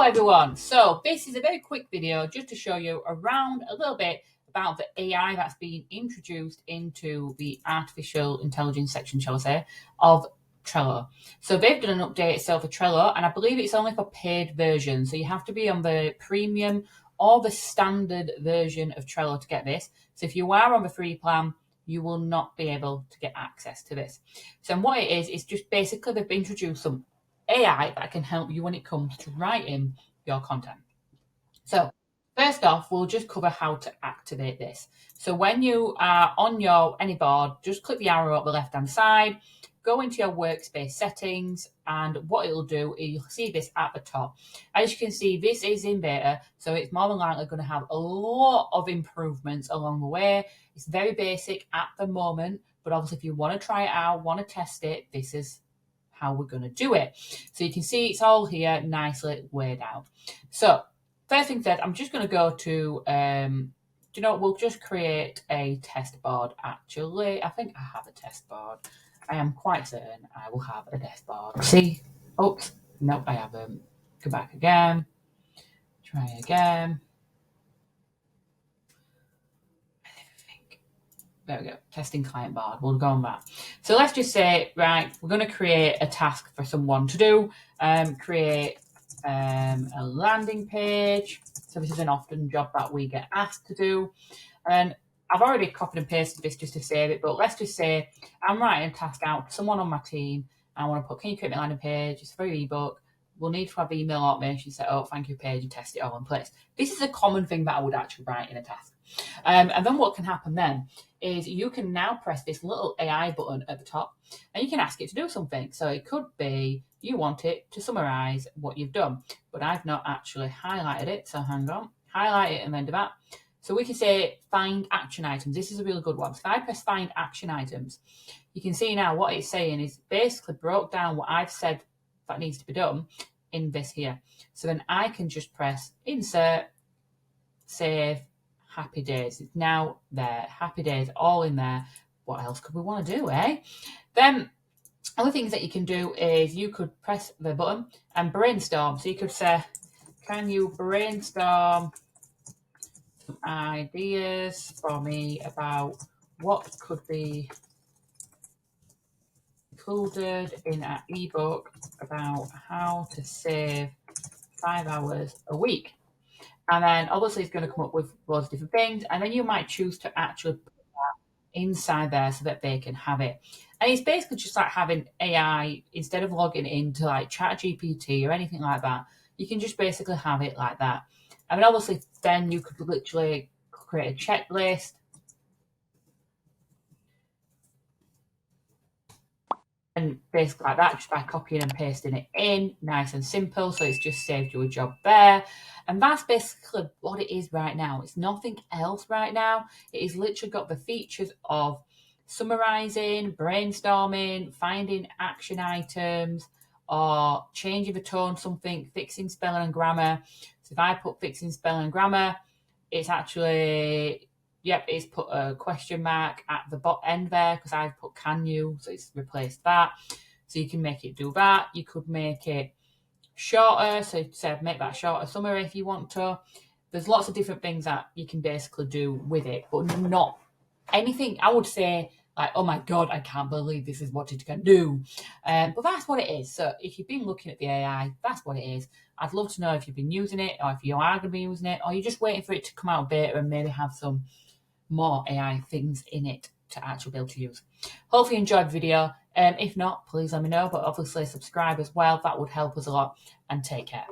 everyone. So this is a very quick video just to show you around a little bit about the AI that's been introduced into the artificial intelligence section, shall I say, of Trello. So they've done an update itself for Trello, and I believe it's only for paid version. So you have to be on the premium or the standard version of Trello to get this. So if you are on the free plan, you will not be able to get access to this. So what it is just basically they've introduced some AI that can help you when it comes to writing your content. So first off, we'll just cover how to activate this. So when you are on your any board, just click the arrow up the left-hand side, go into your workspace settings, and what it'll do is you'll see this at the top. As you can see, this is in beta, so it's more than likely going to have a lot of improvements along the way. It's very basic at the moment, but obviously if you want to try it out, want to test it, this is how we're going to do it. So you can see it's all here nicely laid out. So first thing said, I'm just going to go to, we'll just create a test board. Actually, I think I have a test board. I am quite certain I will have a test board. See? Oops. Nope, I haven't. Go back again. Try again. There we go, testing client board. We'll go on that. So let's just say, right, we're going to create a task for someone to do. Create a landing page. So this is an often job that we get asked to do. And I've already copied and pasted this just to save it, but let's just say I'm writing a task out to someone on my team. And I want to put, can you create my landing page? It's for your ebook. We'll need to have email automation set up, thank you page, and test it all in place. This is a common thing that I would actually write in a task. And then what can happen then is you can now press this little AI button at the top and you can ask it to do something. So it could be you want it to summarize what you've done, but I've not actually highlighted it. So hang on, highlight it and then do that. So we can say find action items. This is a really good one. So if I press find action items, you can see now what it's saying is basically broke down what I've said that needs to be done in this here. So then I can just press insert, save, happy days. It's now there. Happy days all in there. What else could we want to do, eh? Then other things that you can do is you could press the button and brainstorm. So you could say, can you brainstorm some ideas for me about what could be included in an ebook about how to save 5 hours a week? And then obviously it's going to come up with loads of different things. And then you might choose to actually put that inside there so that they can have it. And it's basically just like having AI, instead of logging into like ChatGPT or anything like that, you can just basically have it like that. I mean, obviously then you could literally create a checklist. And basically like that, just by copying and pasting it in, nice and simple. So it's just saved you a job there. And that's basically what it is right now. It's nothing else right now. It is literally got the features of summarizing, brainstorming, finding action items, or changing the tone, something, fixing spelling and grammar. So if I put fixing spelling and grammar, it's actually, yep, it's put a question mark at the end there because I've put can you, so it's replaced that. So you can make it do that. You could make it shorter, so make that shorter summary if you want to. There's lots of different things that you can basically do with it, but not anything I would say like, oh my God, I can't believe this is what it can do. But that's what it is. So if you've been looking at the AI, that's what it is. I'd love to know if you've been using it, or if you are going to be using it, or you're just waiting for it to come out beta and maybe have some more AI things in it to actually be able to use. Hopefully you enjoyed the video. If not, please let me know, but obviously subscribe as well. That would help us a lot, and take care.